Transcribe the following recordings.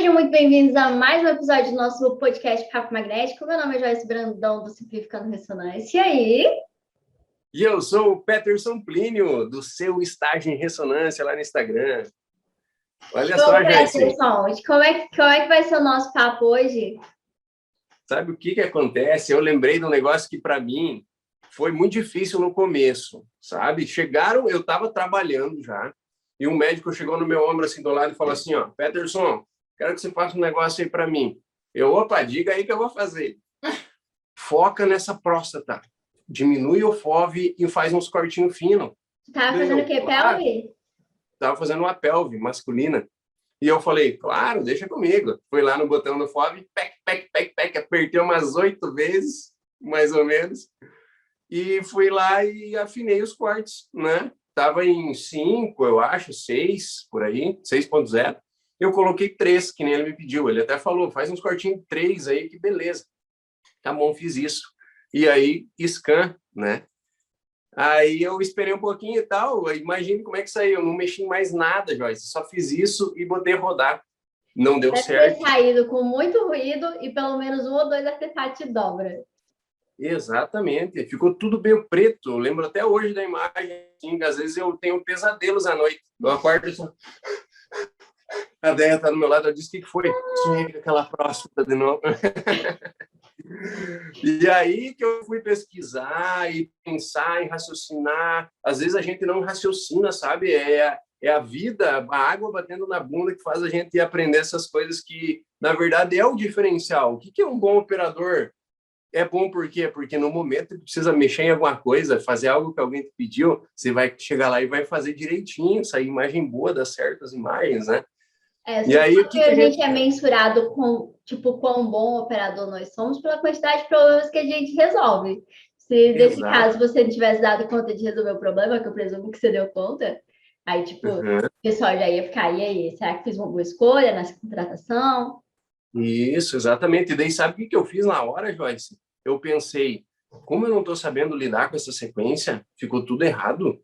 sejam muito bem-vindos a mais um episódio do nosso podcast Papo Magnético. Meu nome é Joyce Brandão, do Simplificando Ressonância. E aí? E eu sou o Peterson Plínio, do seu Estágio em Ressonância lá no Instagram. Olha só, Joyce. Peterson, como é que vai ser o nosso papo hoje? Sabe o que acontece? Eu lembrei de um negócio que, para mim, foi muito difícil no começo, sabe? Eu estava trabalhando já, e um médico chegou no meu ombro assim do lado e falou assim, ó, Peterson, quero que você faça um negócio aí para mim. Opa, diga aí que eu vou fazer. Foca nessa próstata. Diminui o FOV e faz uns cortinhos finos. Tava fazendo o quê? Pelve? Tava fazendo uma pelve masculina. E eu falei, claro, deixa comigo. Fui lá no botão do FOV, apertei umas 8 vezes, mais ou menos. E fui lá e afinei os cortes, né? Tava em 5, eu acho, 6, por aí, 6.0. Eu coloquei 3, que nem ele me pediu. Ele até falou, faz uns cortinhos 3 aí, que beleza. Tá bom, fiz isso. E aí, scan, né? Aí eu esperei um pouquinho e tal, imagine como é que saiu. Eu não mexi em mais nada, Joyce. Só fiz isso e botei rodar. Não deu certo. Deve ter saído com muito ruído e pelo menos 1 ou 2 artefatos de dobra. Exatamente. Ficou tudo meio preto. Eu lembro até hoje da imagem. Assim, às vezes eu tenho pesadelos à noite. Eu acordo assim... A Deia tá do meu lado, eu disse, o que foi? Sonhei com aquela próstata de novo. E aí que eu fui pesquisar e pensar e raciocinar. Às vezes a gente não raciocina, sabe? É a vida, a água batendo na bunda que faz a gente aprender essas coisas que, na verdade, é o diferencial. O que é um bom operador? É bom por quê? Porque no momento que precisa mexer em alguma coisa, fazer algo que alguém te pediu, você vai chegar lá e vai fazer direitinho, sair imagem boa, dar certas imagens, né? E aí, o que a gente é mensurado com, tipo, quão bom operador nós somos pela quantidade de problemas que a gente resolve. Se nesse caso você tivesse dado conta de resolver o problema, que eu presumo que você deu conta, aí, tipo, o pessoal já ia ficar, e aí, será que fiz uma boa escolha nessa contratação? Isso, exatamente. E daí, sabe o que eu fiz na hora, Joyce? Eu pensei, como eu não estou sabendo lidar com essa sequência, ficou tudo errado.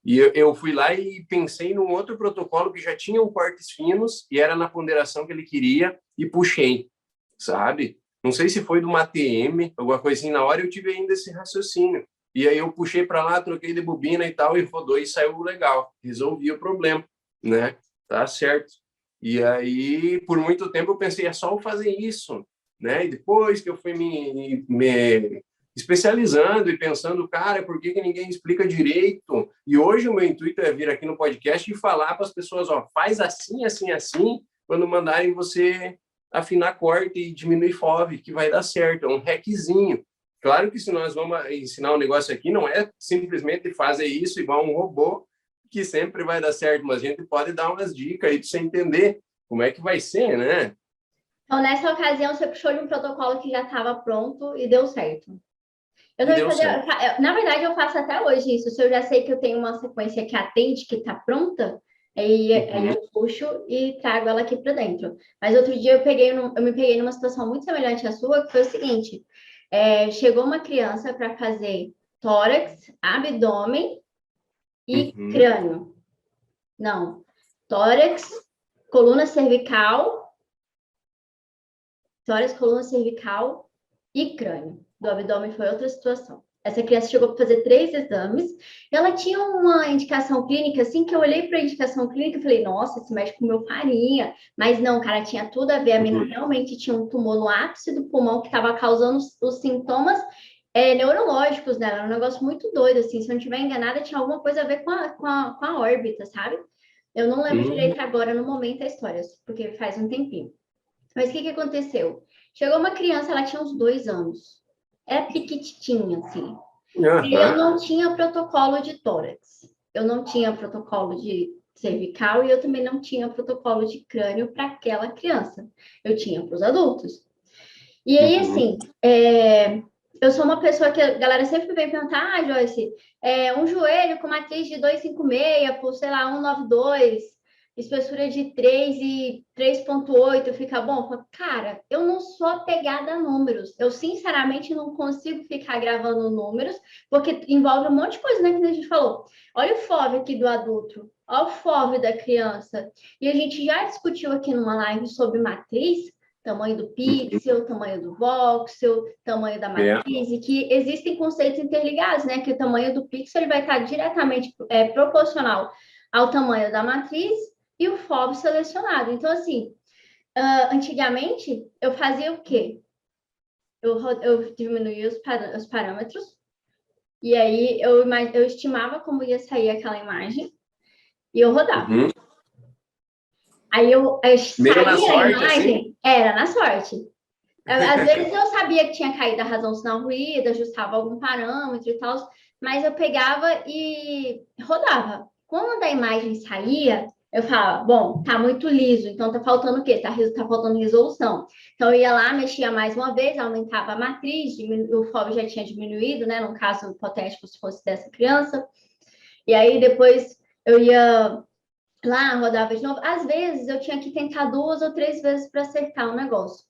E eu fui lá e pensei num outro protocolo que já tinha cortes finos e era na ponderação que ele queria e puxei, sabe? Não sei se foi de uma ATM, alguma coisa assim. Na hora eu tive ainda esse raciocínio. E aí eu puxei para lá, troquei de bobina e tal, e rodou e saiu legal. Resolvi o problema, né? Tá certo. E aí, por muito tempo, eu pensei, é só eu fazer isso, né? E depois que eu fui me especializando e pensando, cara, por que ninguém explica direito? E hoje o meu intuito é vir aqui no podcast e falar para as pessoas, ó, faz assim, assim, assim, quando mandarem você afinar corte e diminuir FOV, que vai dar certo, é um hackzinho. Claro que se nós vamos ensinar um negócio aqui, não é simplesmente fazer isso igual um robô, que sempre vai dar certo, mas a gente pode dar umas dicas aí para você entender como é que vai ser, né? Então, nessa ocasião, você puxou de um protocolo que já estava pronto e deu certo. Na verdade, eu faço até hoje isso. Se eu já sei que eu tenho uma sequência que atende, que está pronta, aí eu puxo e trago ela aqui para dentro. Mas outro dia eu me peguei numa situação muito semelhante à sua, que foi o seguinte: chegou uma criança para fazer tórax, abdômen e crânio. Não, tórax, coluna cervical e crânio. Do abdômen foi outra situação. Essa criança chegou para fazer 3 exames. Ela tinha uma indicação clínica, assim, que eu olhei para a indicação clínica e falei, nossa, esse médico comeu farinha. Mas não, cara, tinha tudo a ver. A menina realmente tinha um tumor no ápice do pulmão que estava causando os sintomas neurológicos dela. Era um negócio muito doido, assim. Se eu não estiver enganada, tinha alguma coisa a ver com a órbita, sabe? Eu não lembro direito agora, no momento, a história, porque faz um tempinho. Mas o que aconteceu? Chegou uma criança, ela tinha uns 2 anos. Era piquititinha, assim. E eu não tinha protocolo de tórax. Eu não tinha protocolo de cervical e eu também não tinha protocolo de crânio para aquela criança. Eu tinha para os adultos. E aí, assim, eu sou uma pessoa que a galera sempre vem perguntar, Joyce, um joelho com matriz de 256 por, sei lá, 192, espessura de 3 e 3,8 fica bom? Eu falo, cara, eu não sou apegada a números. Eu, sinceramente, não consigo ficar gravando números, porque envolve um monte de coisa, né? Que a gente falou. Olha o FOV aqui do adulto, olha o FOV da criança. E a gente já discutiu aqui numa live sobre matriz, tamanho do pixel, tamanho do voxel, tamanho da matriz, e que existem conceitos interligados, né? Que o tamanho do pixel ele vai estar diretamente proporcional ao tamanho da matriz e o FOV selecionado. Então, assim, antigamente, eu fazia o quê? Eu diminuía os parâmetros, e aí eu estimava como ia sair aquela imagem, e eu rodava. Aí eu saía na sorte, a imagem, assim? era na sorte. Às vezes eu sabia que tinha caído a razão sinal ruído, ajustava algum parâmetro e tal, mas eu pegava e rodava. Quando a imagem saía, eu falava, bom, tá muito liso, então tá faltando o quê? Tá faltando resolução. Então eu ia lá, mexia mais uma vez, aumentava a matriz, o FOV já tinha diminuído, né? No caso hipotético, se fosse dessa criança. E aí depois eu ia lá, rodava de novo. Às vezes eu tinha que tentar 2 ou 3 vezes para acertar o negócio.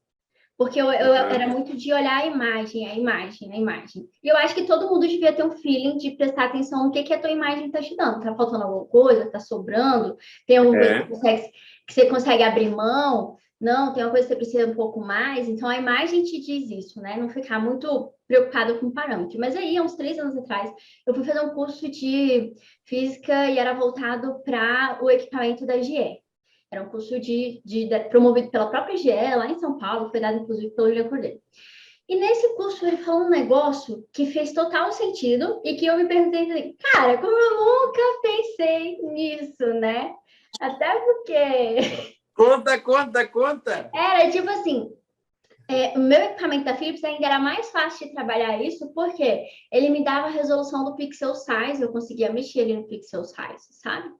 Porque eu era muito de olhar a imagem, a imagem, a imagem. E eu acho que todo mundo devia ter um feeling de prestar atenção no que a tua imagem está te dando. Tá faltando alguma coisa? Tá sobrando? Tem alguma coisa que você consegue abrir mão? Não, tem uma coisa que você precisa um pouco mais. Então, a imagem te diz isso, né? Não ficar muito preocupado com o parâmetro. Mas aí, há uns 3 anos atrás, eu fui fazer um curso de física e era voltado para o equipamento da GE. Era um curso promovido pela própria GE, lá em São Paulo, foi dado inclusive pelo William Cordeiro. E nesse curso ele falou um negócio que fez total sentido e que eu me perguntei, cara, como eu nunca pensei nisso, né? Até porque... Conta! Era tipo assim, o meu equipamento da Philips ainda era mais fácil de trabalhar isso, porque ele me dava a resolução do pixel size, eu conseguia mexer ali no pixel size, sabe?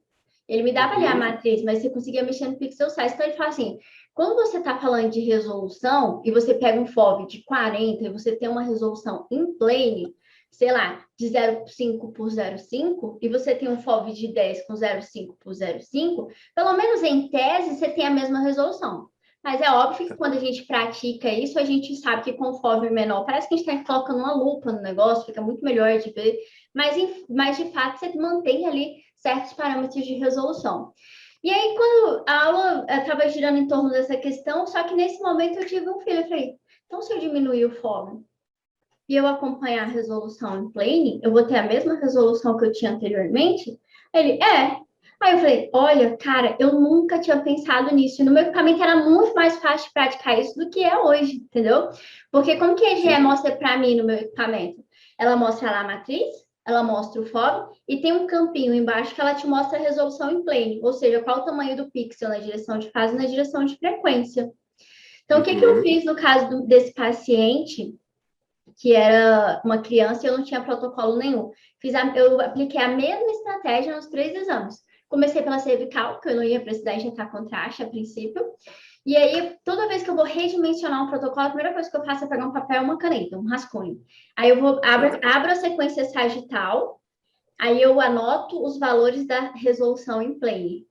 Ele me dava ali a matriz, mas você conseguia mexer no pixel size. Então, ele fala assim, quando você está falando de resolução e você pega um FOV de 40 e você tem uma resolução in plane, sei lá, de 0,5 por 0,5, e você tem um FOV de 10 com 0,5 por 0,5, pelo menos em tese você tem a mesma resolução. Mas é óbvio que quando a gente pratica isso, a gente sabe que com FOV menor, parece que a gente está colocando uma lupa no negócio, fica muito melhor de ver, mas de fato você mantém ali certos parâmetros de resolução. E aí, quando a aula estava girando em torno dessa questão, só que nesse momento eu tive um filho, eu falei, então se eu diminuir o FOV e eu acompanhar a resolução em plane, eu vou ter a mesma resolução que eu tinha anteriormente? Ele, é. Aí eu falei, olha, cara, eu nunca tinha pensado nisso. E no meu equipamento era muito mais fácil de praticar isso do que é hoje, entendeu? Porque como que a EGE mostra para mim no meu equipamento? Ela mostra lá a matriz, ela mostra o FOV e tem um campinho embaixo que ela te mostra a resolução em plane, ou seja, qual o tamanho do pixel na direção de fase e na direção de frequência. Então, o que eu fiz no caso desse paciente, que era uma criança e eu não tinha protocolo nenhum? Eu apliquei a mesma estratégia nos 3 exames. Comecei pela cervical, porque eu não ia precisar injetar contraste a princípio. E aí, toda vez que eu vou redimensionar um protocolo, a primeira coisa que eu faço é pegar um papel e uma caneta, um rascunho. Aí eu abro a sequência sagital, aí eu anoto os valores da resolução em plane.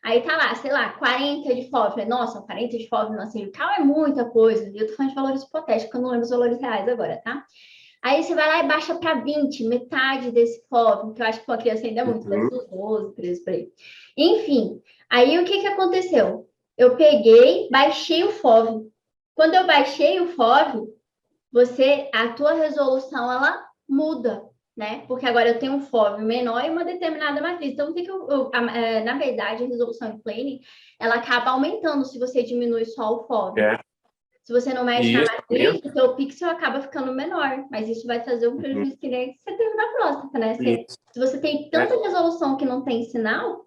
Aí tá lá, sei lá, 40 de FOV. Nossa, 40 de FOV na cervical é muita coisa. E eu tô falando de valores hipotéticos, eu não lembro os valores reais agora, tá? Aí você vai lá e baixa para 20, metade desse FOV, que eu acho que uma criança ainda é muito, deve ser uns 12, 13 por aí. Enfim, aí o que aconteceu? Eu peguei, baixei o FOV. Quando eu baixei o FOV, a tua resolução, ela muda, né? Porque agora eu tenho um FOV menor e uma determinada matriz. Então, na verdade, a resolução em plane, ela acaba aumentando se você diminui só o FOV. Se você não mexe na matriz, o seu pixel acaba ficando menor, mas isso vai fazer um prejuízo que nem você teve na próstata, né? Se você tem tanta resolução que não tem sinal...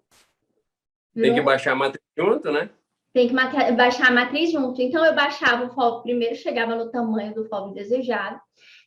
Tem que baixar a matriz junto, né? Tem que baixar a matriz junto. Então, eu baixava o FOV primeiro, chegava no tamanho do FOV desejado,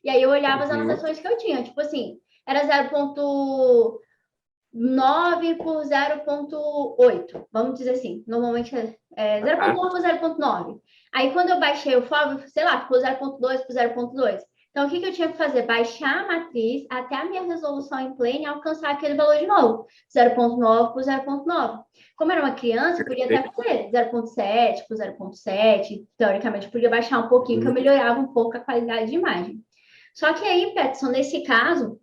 e aí eu olhava as anotações que eu tinha. Tipo assim, era 0,9 por 0,8. Vamos dizer assim. Normalmente é 0,9 por 0,9. Aí, quando eu baixei o FOV, sei lá, ficou 0,2 por 0,2. Então, o que eu tinha que fazer? Baixar a matriz até a minha resolução em plane e alcançar aquele valor de novo, 0,9 por 0,9. Como era uma criança, eu podia até fazer 0,7 por 0,7. Teoricamente, eu podia baixar um pouquinho, que eu melhorava um pouco a qualidade de imagem. Só que aí, Peterson, nesse caso,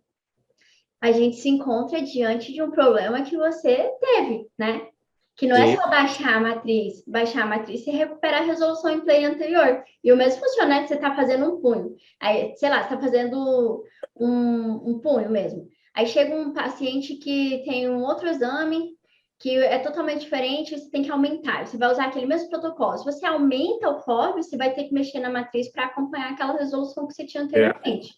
a gente se encontra diante de um problema que você teve, né? Que não é só baixar a matriz e recuperar a resolução em plane anterior. E o mesmo funciona, né? Você está fazendo um punho. Aí, sei lá, você está fazendo um punho mesmo. Aí chega um paciente que tem um outro exame que é totalmente diferente, você tem que aumentar. Você vai usar aquele mesmo protocolo. Se você aumenta o FOV, você vai ter que mexer na matriz para acompanhar aquela resolução que você tinha anteriormente.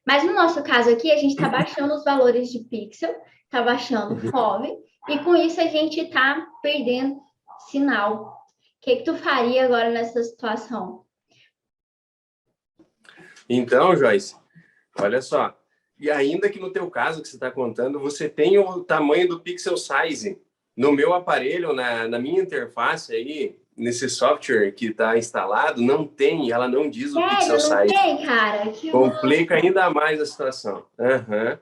Mas no nosso caso aqui, a gente está baixando os valores de pixel, está baixando FOV, e com isso a gente está perdendo sinal. O que tu faria agora nessa situação? Então, Joyce, olha só. E ainda que no teu caso que você está contando, você tem o tamanho do pixel size. No meu aparelho, na minha interface aí, nesse software que está instalado, não tem, ela não diz o pixel Sério, não size. tem, cara? Que Complica ainda mais a situação. Uhum.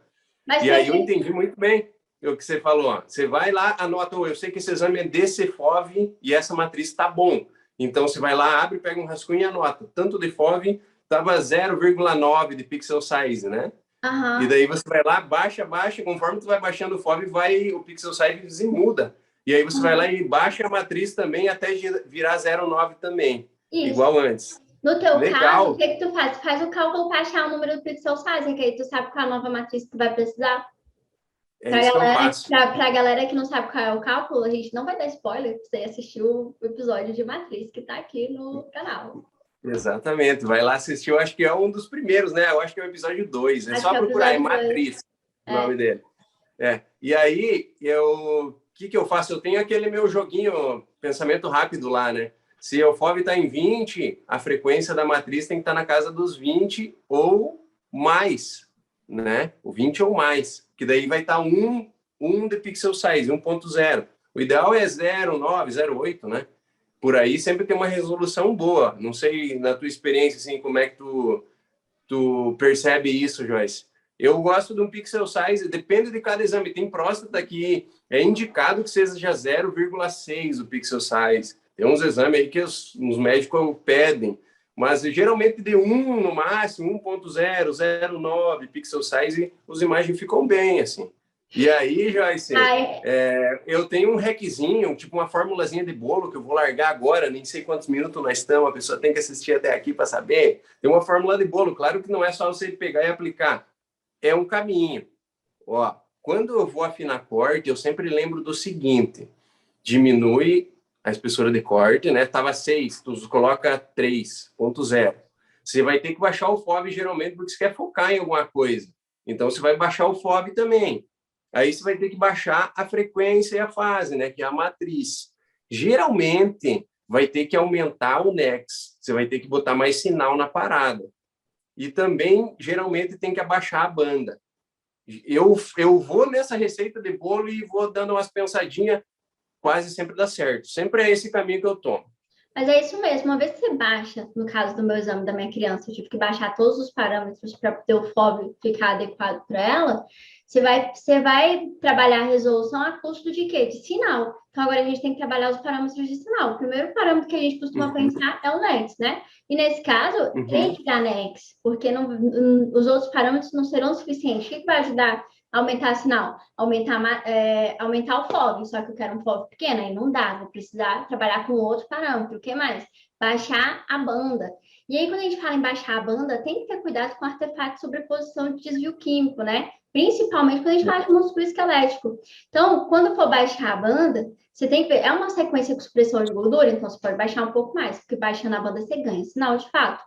Mas E aí eu entendi muito bem o que você falou. Ó. Você vai lá, anota, eu sei que esse exame é DCFOV e essa matriz está bom. Então você vai lá, abre, pega um rascunho e anota. Tanto de FOV estava 0,9 de pixel size, né? E daí você vai lá, baixa, conforme tu vai baixando o FOV, o pixel size muda. E aí você vai lá e baixa a matriz também até virar 0,9 também, Isso. igual antes. No teu Legal. caso, o que tu faz? Tu faz o cálculo para achar o número do pixel size, que aí tu sabe qual é a nova matriz que tu vai precisar. É isso que eu faço. Pra galera que não sabe qual é o cálculo, a gente não vai dar spoiler, você assistiu o episódio de matriz que tá aqui no canal. Exatamente, vai lá assistir, eu acho que é um dos primeiros, né? Eu acho que é o episódio 2, é só procurar, é Matriz, o nome dele. E aí, o que eu faço? Eu tenho aquele meu joguinho, pensamento rápido lá, né? Se o FOV está em 20, a frequência da matriz tem que estar na casa dos 20 ou mais, né? O 20 ou mais, que daí vai estar 1 de pixel size, 1.0. O ideal é 0,9, 0,8, né? Por aí sempre tem uma resolução boa. Não sei, na tua experiência, assim, como é que tu percebe isso, Joyce? Eu gosto de um pixel size, depende de cada exame. Tem próstata que é indicado que seja 0,6 o pixel size. Tem uns exames aí que os médicos pedem, mas geralmente de 1 no máximo, 1.0, 0,9 pixel size, as imagens ficam bem, assim. E aí, Joyce, eu tenho um hackzinho, tipo uma formulazinha de bolo que eu vou largar agora, nem sei quantos minutos nós estamos, a pessoa tem que assistir até aqui para saber. Tem uma fórmula de bolo, claro que não é só você pegar e aplicar, é um caminho. Ó, quando eu vou afinar corte, eu sempre lembro do seguinte: diminui a espessura de corte, né? Tava 6, tu coloca 3.0. Você vai ter que baixar o FOV geralmente porque você quer focar em alguma coisa. Então você vai baixar o FOV também. Aí você vai ter que baixar a frequência e a fase, né? Que é a matriz. Geralmente vai ter que aumentar o NEX. Você vai ter que botar mais sinal na parada. E também, geralmente, tem que abaixar a banda. Eu vou nessa receita de bolo e vou dando umas pensadinhas, quase sempre dá certo. Sempre é esse caminho que eu tomo. Mas é isso mesmo, uma vez que você baixa, no caso do meu exame da minha criança, eu tive que baixar todos os parâmetros para ter o FOV ficar adequado para ela, você vai trabalhar a resolução a custo de quê? De sinal. Então, agora a gente tem que trabalhar os parâmetros de sinal. O primeiro parâmetro que a gente costuma pensar é o NEX, né? E nesse caso, tem que dar NEX, porque os outros parâmetros não serão suficientes. O que vai ajudar a aumentar sinal? Aumentar o FOV, só que eu quero um FOV pequeno, aí não dá, vou precisar trabalhar com outro parâmetro. O que mais? Baixar a banda. E aí, quando a gente fala em baixar a banda, tem que ter cuidado com artefatos de sobreposição de desvio químico, né? Principalmente quando a gente fala de músculo esquelético. Então, quando for baixar a banda, você tem que ver, é uma sequência com supressão de gordura, então você pode baixar um pouco mais, porque baixando a banda você ganha sinal de fato.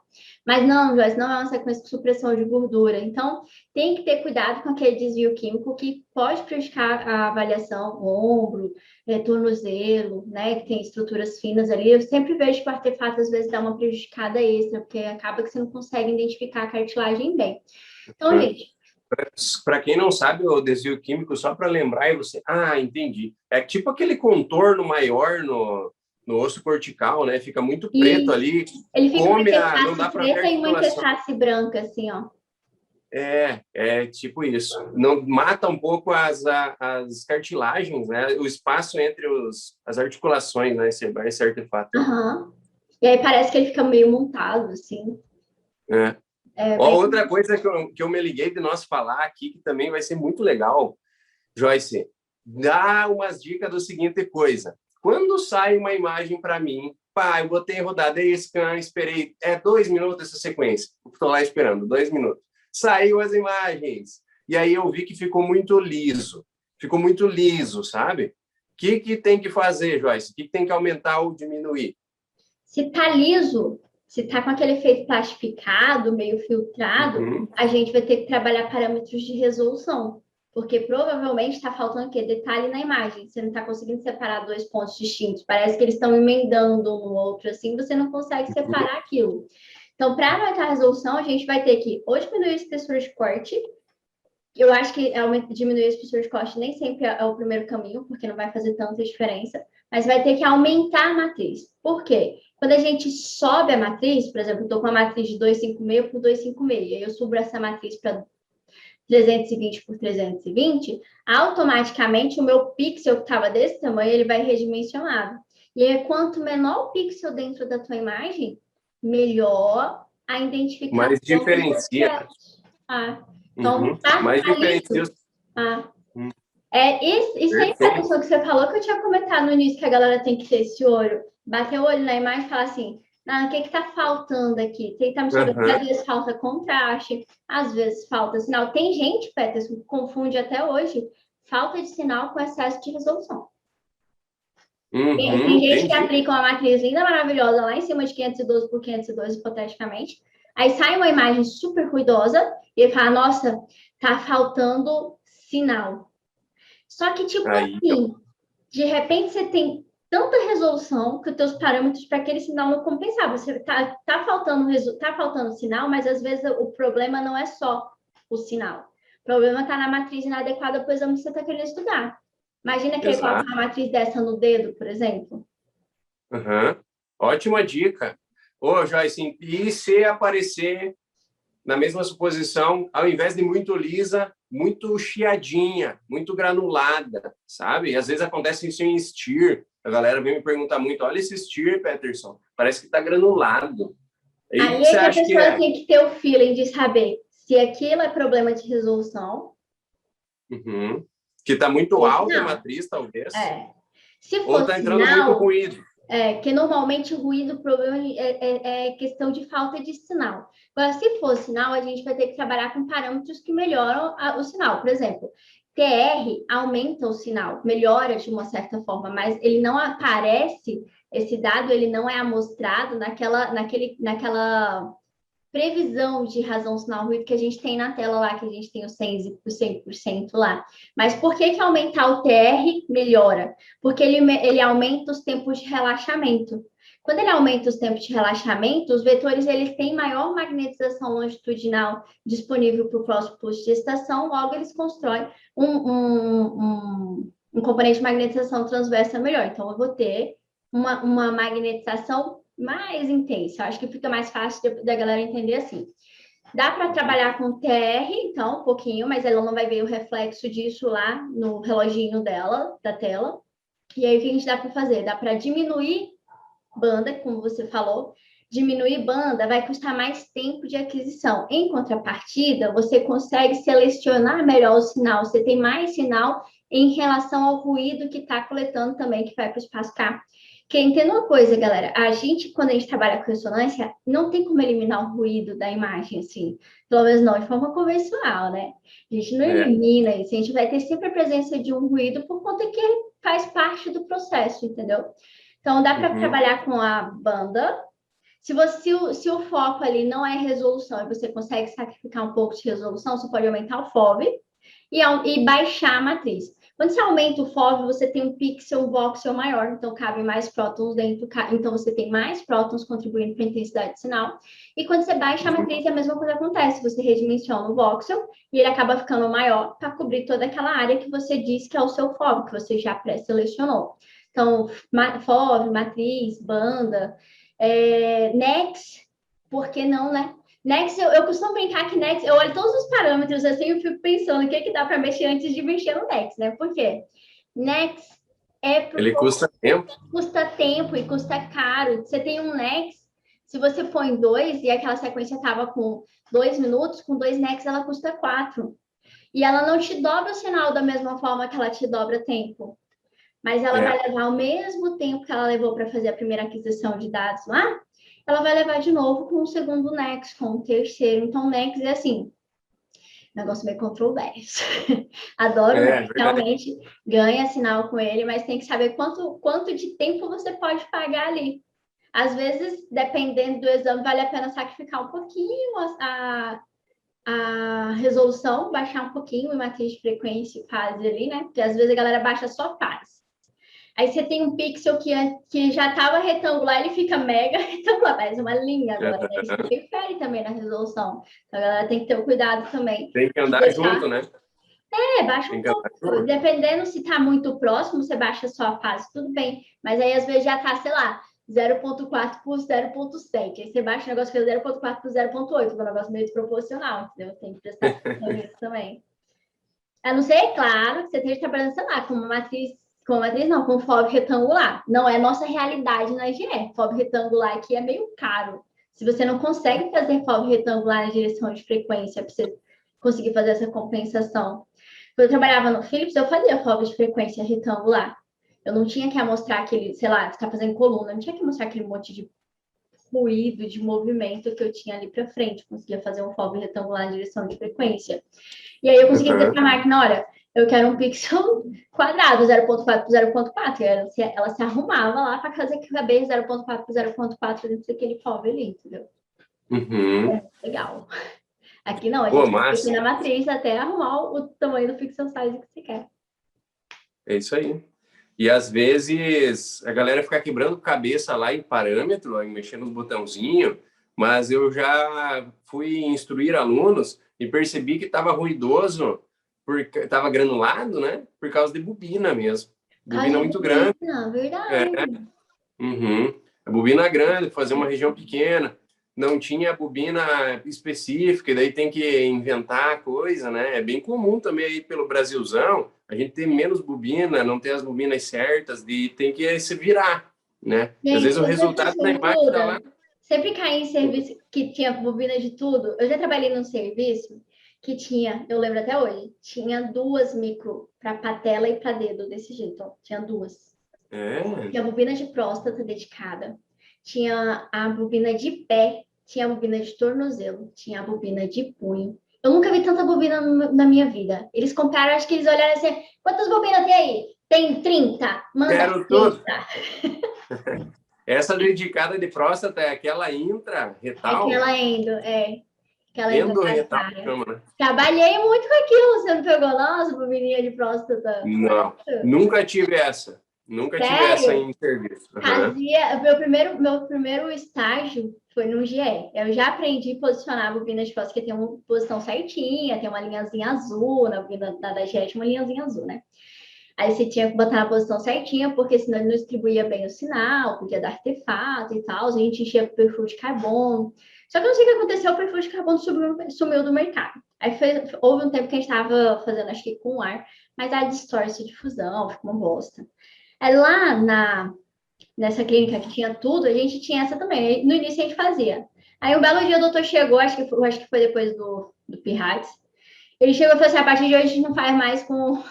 Mas não, Joyce, não é uma sequência com supressão de gordura. Então, tem que ter cuidado com aquele desvio químico que pode prejudicar a avaliação, ombro, tornozelo, né, que tem estruturas finas ali. Eu sempre vejo que o artefato às vezes dá uma prejudicada extra, porque acaba que você não consegue identificar a cartilagem bem. Então, gente, para quem não sabe, o desvio químico, só para lembrar, e você, entendi. É tipo aquele contorno maior no osso cortical, né? Fica muito preto Isso. ali, Ele fica uma come não dá interface para ver a preta e uma articulação. interface branca, assim, ó. É tipo isso. Não mata um pouco as cartilagens, né? O espaço entre as articulações, né? Esse artefato. Uhum. E aí parece que ele fica meio montado, assim. É. É Ó, bem... outra coisa que eu me liguei de nós falar aqui, que também vai ser muito legal, Joyce, dá umas dicas do seguinte coisa. Quando sai uma imagem para mim, pá, eu botei rodar, dei scan, esperei 2 minutos essa sequência. Estou lá esperando, 2 minutos. Saiu as imagens. E aí eu vi que ficou muito liso. Ficou muito liso, sabe? O que tem que fazer, Joyce? O que tem que aumentar ou diminuir? Se tá liso, se tá com aquele efeito plastificado, meio filtrado, Uhum. a gente vai ter que trabalhar parâmetros de resolução. Porque provavelmente está faltando o quê? Detalhe na imagem. Você não está conseguindo separar dois pontos distintos. Parece que eles estão emendando um no outro, assim, você não consegue separar aquilo. Então, para aumentar a resolução, a gente vai ter que ou diminuir a espessura de corte. Eu acho que diminuir a espessura de corte nem sempre é o primeiro caminho, porque não vai fazer tanta diferença, mas vai ter que aumentar a matriz. Por quê? Quando a gente sobe a matriz, por exemplo, eu estou com a matriz de 256 por 256, aí eu subo essa matriz para 320 por 320, automaticamente o meu pixel que estava desse tamanho, ele vai redimensionado. E aí, quanto menor o pixel dentro da tua imagem, melhor a Mais identificação dos diferencia. objetos. Ah, então, Uhum. Mais diferencia. liso. Ah, Uhum. isso aí, Perfeito. Peterson, que você falou que eu tinha comentado no início que a galera tem que ter esse olho, bater o olho na imagem e falar assim, o que está faltando aqui? Tentar me saber, porque às vezes falta contraste, às vezes falta sinal. Tem gente, Peterson, que confunde até hoje falta de sinal com excesso de resolução. Tem gente que Entendi. aplica uma matriz linda, maravilhosa, lá em cima de 512 por 512, hipoteticamente. Aí sai uma imagem super ruidosa e ele fala, nossa, tá faltando sinal. Só que, tipo Aí, assim, de repente você tem tanta resolução que os teus parâmetros para aquele sinal não compensar. Você tá faltando sinal, mas às vezes o problema não é só o sinal. O problema está na matriz inadequada para o exame que você está querendo estudar. Imagina que ele coloca exato. uma matriz dessa no dedo, por exemplo. Uhum. Ótima dica. Ô, Joyce, e se aparecer na mesma suposição, ao invés de muito lisa, muito chiadinha, muito granulada, sabe? Às vezes acontece isso em steer. A galera vem me perguntar muito, olha esse steer, Peterson, parece que está granulado. E o Aí que você é que a acha que pessoa é? tem que ter o feeling de saber se aquilo é problema de resolução Uhum. Que está muito ou alta a sinal. matriz, talvez, Se ou for está entrando muito sinal, ruído. que normalmente o ruído, o problema é questão de falta de sinal. Agora, se for sinal, a gente vai ter que trabalhar com parâmetros que melhoram o sinal. Por exemplo, TR aumenta o sinal, melhora de uma certa forma, mas ele não aparece, esse dado ele não é amostrado naquela previsão de razão sinal ruído que a gente tem na tela lá, que a gente tem o 100% lá. Mas por que aumentar o TR melhora? Porque ele aumenta os tempos de relaxamento. Quando ele aumenta os tempos de relaxamento, os vetores eles têm maior magnetização longitudinal disponível para o próximo pulso de estação, logo eles constroem um componente de magnetização transversa melhor. Então, eu vou ter uma magnetização mais intensa. Acho que fica mais fácil da galera entender assim. Dá para trabalhar com TR, então, um pouquinho, mas ela não vai ver o reflexo disso lá no reloginho dela, da tela. E aí, o que a gente dá para fazer? Dá para diminuir banda, como você falou. Diminuir banda vai custar mais tempo de aquisição. Em contrapartida, você consegue selecionar melhor o sinal. Você tem mais sinal em relação ao ruído que está coletando também, que vai para o espaço K. Porque entenda uma coisa, galera, quando a gente trabalha com ressonância, não tem como eliminar o ruído da imagem, assim, pelo menos não de forma convencional, né? A gente não elimina isso, a gente vai ter sempre a presença de um ruído por conta que faz parte do processo, entendeu? Então, dá para trabalhar com a banda. Se o foco ali não é resolução e você consegue sacrificar um pouco de resolução, você pode aumentar o FOV e baixar a matriz. Quando você aumenta o FOV, você tem um pixel, um voxel maior, então cabe mais prótons dentro, então você tem mais prótons contribuindo para a intensidade de sinal. E quando você baixa a matriz, a mesma coisa acontece, você redimensiona o voxel e ele acaba ficando maior para cobrir toda aquela área que você diz que é o seu FOV, que você já pré-selecionou. Então, FOV, matriz, banda, NEX, por que não, né? NEX, eu costumo brincar que NEX, eu olho todos os parâmetros assim, eu fico pensando o que dá para mexer antes de mexer no NEX, né? Por quê? NEX Ele custa tempo. Custa tempo e custa caro. Você tem um NEX, se você põe 2 e aquela sequência estava com 2 minutos, com 2 NEX ela custa 4. E ela não te dobra o sinal da mesma forma que ela te dobra tempo. Mas ela vai levar o mesmo tempo que ela levou para fazer a primeira aquisição de dados lá, ela vai levar de novo com o segundo NEX, com o terceiro. Então, o NEX é assim, negócio meio controverso. Adoro, né? Realmente ganha sinal com ele, mas tem que saber quanto de tempo você pode pagar ali. Às vezes, dependendo do exame, vale a pena sacrificar um pouquinho a resolução, baixar um pouquinho em matriz de frequência e fase ali, né? Porque às vezes a galera baixa só fase. Aí você tem um pixel que já estava retangular, ele fica mega retangular, parece uma linha agora, né? Isso interfere também na resolução. Então a galera tem que ter o cuidado também. Tem que andar junto, né? Baixa um pouco. Dependendo se está muito próximo, você baixa só a fase, tudo bem. Mas aí às vezes já está, sei lá, 0,4 por 0,7. Aí você baixa o negócio que é 0,4 por 0,8, que é um negócio meio desproporcional, entendeu? Tem que prestar atenção nisso também. A não ser, claro, que você esteja trabalhando, sei lá, com FOV retangular. Não é nossa realidade na GE. FOV retangular aqui é meio caro. Se você não consegue fazer FOV retangular na direção de frequência para você conseguir fazer essa compensação. Quando eu trabalhava no Philips, eu fazia FOV de frequência retangular. Eu não tinha que mostrar aquele, sei lá, ficar fazendo coluna, eu não tinha que mostrar aquele monte de ruído, de movimento que eu tinha ali para frente. Eu conseguia fazer um FOV retangular na direção de frequência. E aí eu consegui dizer para a máquina, olha, eu quero um pixel quadrado, 0,4 por 0,4. Ela se arrumava lá para fazer que caber 0,4 por 0,4 dentro daquele FOV ali, entendeu? Legal. Aqui não, a gente tem que ir na matriz até arrumar o tamanho do pixel size que você quer. É isso aí. E às vezes a galera fica quebrando cabeça lá em parâmetro, mexendo nos botãozinhos, mas eu já fui instruir alunos e percebi que estava ruidoso, porque estava granulado, né? Por causa de bobina mesmo. Bobina muito grande. Verdade. A bobina grande, fazer uma região pequena. Não tinha bobina específica, e daí tem que inventar coisa, né? É bem comum também aí pelo Brasilzão, a gente ter menos bobina, não ter as bobinas certas, e tem que se virar, né? Gente, às vezes o resultado da imagem tá lá. Sempre caí em serviço que tinha bobina de tudo. Eu já trabalhei num serviço que tinha, eu lembro até hoje, tinha 2 micro para patela e para dedo, desse jeito, ó. Tinha 2. Tinha a bobina de próstata dedicada, tinha a bobina de pé, tinha a bobina de tornozelo, tinha a bobina de punho. Eu nunca vi tanta bobina na minha vida. Eles compraram, acho que eles olharam assim, quantas bobinas tem aí? Tem 30. Manda 30. Essa dedicada de próstata é aquela intra-retal? Aquela endo-retal, chama, né? Trabalhei muito com aquilo, você não pegou, nossa, bobininha de próstata? Não, nunca tive essa. Nunca tive essa em serviço. Fazia, meu primeiro estágio foi no GE. Eu já aprendi a posicionar a bobina de próstata, que tem uma posição certinha, tem uma linhazinha azul, na bobina da GE tinha uma linhazinha azul, né? Aí você tinha que botar na posição certinha, porque senão ele não distribuía bem o sinal, podia dar artefato e tal, a gente enchia com perfil de carbono. Só que eu não sei o que aconteceu, o perfil de carbono sumiu do mercado. Aí houve um tempo que a gente estava fazendo, acho que com ar, mas a distorce de fusão, ficou uma bosta. Aí lá nessa clínica que tinha tudo, a gente tinha essa também. No início a gente fazia. Aí um belo dia o doutor chegou, acho que foi depois do Pirrates. Ele chegou e falou assim: a partir de hoje a gente não faz mais com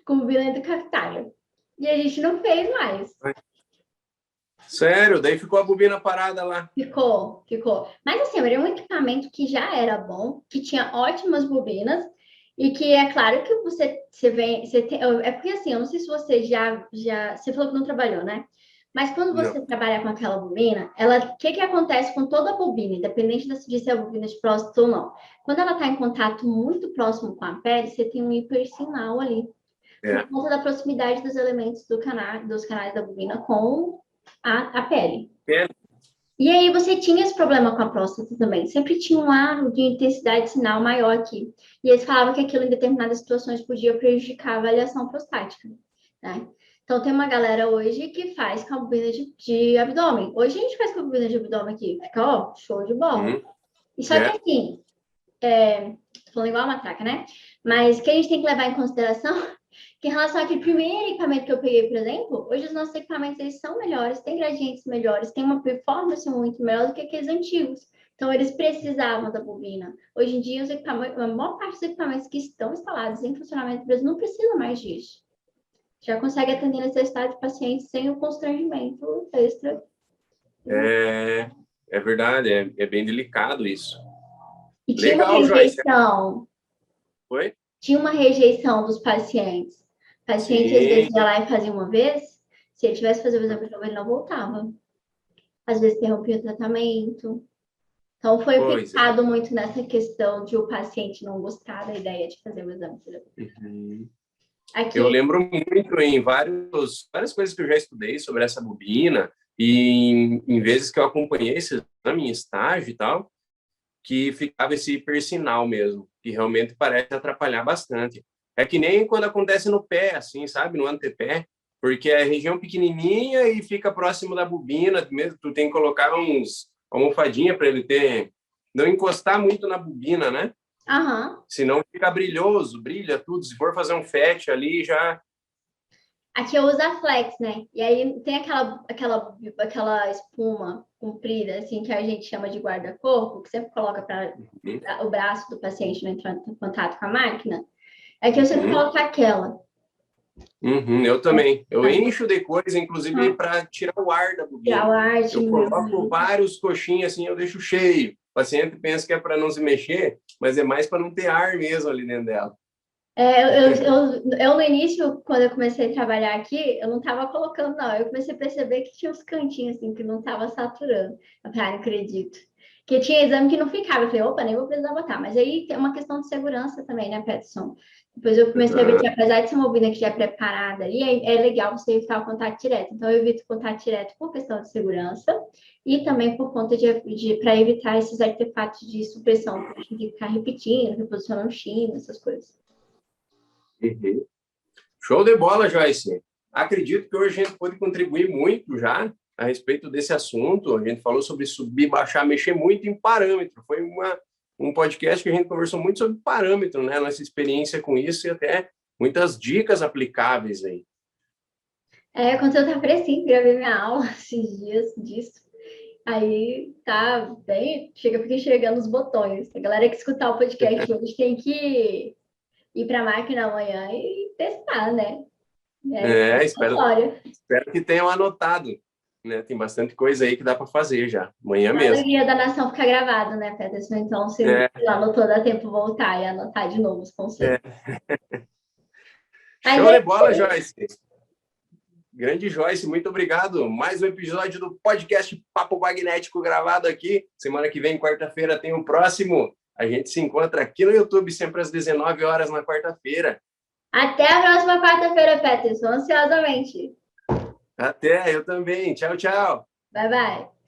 bobina do capitário. E a gente não fez mais. Sério? Daí ficou a bobina parada lá? Ficou. Mas assim, era um equipamento que já era bom, que tinha ótimas bobinas, e que é claro que você tem, é porque assim, eu não sei se você já, você falou que não trabalhou, né? Mas quando você trabalha com aquela bobina, o que acontece com toda a bobina, independente de ser a bobina de próstata ou não? Quando ela está em contato muito próximo com a pele, você tem um hipersinal ali. Por conta da proximidade dos elementos dos canais da bobina com a pele. E aí você tinha esse problema com a próstata também. Sempre tinha um aro de intensidade de sinal maior aqui. E eles falavam que aquilo em determinadas situações podia prejudicar a avaliação prostática, né? Então, tem uma galera hoje que faz com a bobina de abdômen. Hoje a gente faz com a bobina de abdômen aqui. Fica, ó, show de bola. E só que assim, tô falando igual a matraca, né? Mas o que a gente tem que levar em consideração que em relação àquele primeiro equipamento que eu peguei, por exemplo, hoje os nossos equipamentos eles são melhores, têm gradientes melhores, têm uma performance muito melhor do que aqueles antigos. Então, eles precisavam da bobina. Hoje em dia, a maior parte dos equipamentos que estão instalados em funcionamento do Brasil não precisa mais disso. Já consegue atender a necessidade de pacientes sem o constrangimento extra. É verdade, é bem delicado isso. E tinha Legal, uma rejeição. Oi? Tinha uma rejeição dos pacientes. O paciente, às vezes, ia lá e fazia uma vez, se ele tivesse que fazer o exame de novo, ele não voltava. Às vezes, interrompia o tratamento. Então, foi pensado muito nessa questão de o paciente não gostar da ideia de fazer o exame. Aqui... Eu lembro muito em várias coisas que eu já estudei sobre essa bobina e em vezes que eu acompanhei esse exame em estágio e tal, que ficava esse hipersinal mesmo, que realmente parece atrapalhar bastante. É que nem quando acontece no pé, assim, sabe? No antepé, porque é região pequenininha e fica próximo da bobina, mesmo tu tem que colocar uns almofadinha para ele não encostar muito na bobina, né? Senão fica brilhoso, brilha tudo. Se for fazer um FET ali, já... Aqui eu uso a Flex, né? E aí tem aquela espuma comprida, assim, que a gente chama de guarda-corpo, que sempre coloca para o braço do paciente não entrar em contato com a máquina. Aqui eu sempre coloco aquela. Eu também. Eu encho de coisa, inclusive, para tirar o ar da bobina. Tirar o ar, eu coloco vários coxinhas, assim, eu deixo cheio. O paciente pensa que é para não se mexer, mas é mais para não ter ar mesmo ali dentro dela. Eu no início, quando eu comecei a trabalhar aqui, eu não estava colocando, não. Eu comecei a perceber que tinha uns cantinhos, assim, que não estava saturando. Eu falei, não acredito. Que tinha exame que não ficava. Eu falei, opa, nem vou precisar botar. Mas aí tem uma questão de segurança também, né, Peterson? Depois eu comecei a ver que, apesar de ser uma bobina que já é preparada ali, é legal você evitar o contato direto. Então, eu evito o contato direto por questão de segurança e também por conta para evitar esses artefatos de supressão, que a gente tem que ficar repetindo, reposicionando chino, essas coisas. Show de bola, Joyce. Acredito que hoje a gente pode contribuir muito já a respeito desse assunto. A gente falou sobre subir, baixar, mexer muito em parâmetro. Foi um podcast que a gente conversou muito sobre parâmetro, né? Nossa experiência com isso e até muitas dicas aplicáveis aí. Quando eu estava fresquinho, gravei minha aula esses dias disso. Aí tá bem, fiquei enxergando os botões. A galera que escutar o podcast hoje tem que ir para a máquina amanhã e testar, né? Espero que tenham anotado, né? Tem bastante coisa aí que dá para fazer já, amanhã mesmo. A alegria da nação fica gravado, né, Peterson? Então, se anotou, dá tempo voltar e anotar de novo os conceitos. Show de bola, Joyce. Grande Joyce, muito obrigado. Mais um episódio do podcast Papo Magnético gravado aqui. Semana que vem, quarta-feira, tem um próximo. A gente se encontra aqui no YouTube, sempre às 19 horas na quarta-feira. Até a próxima quarta-feira, Peterson, ansiosamente. Até, eu também. Tchau, tchau. Bye, bye.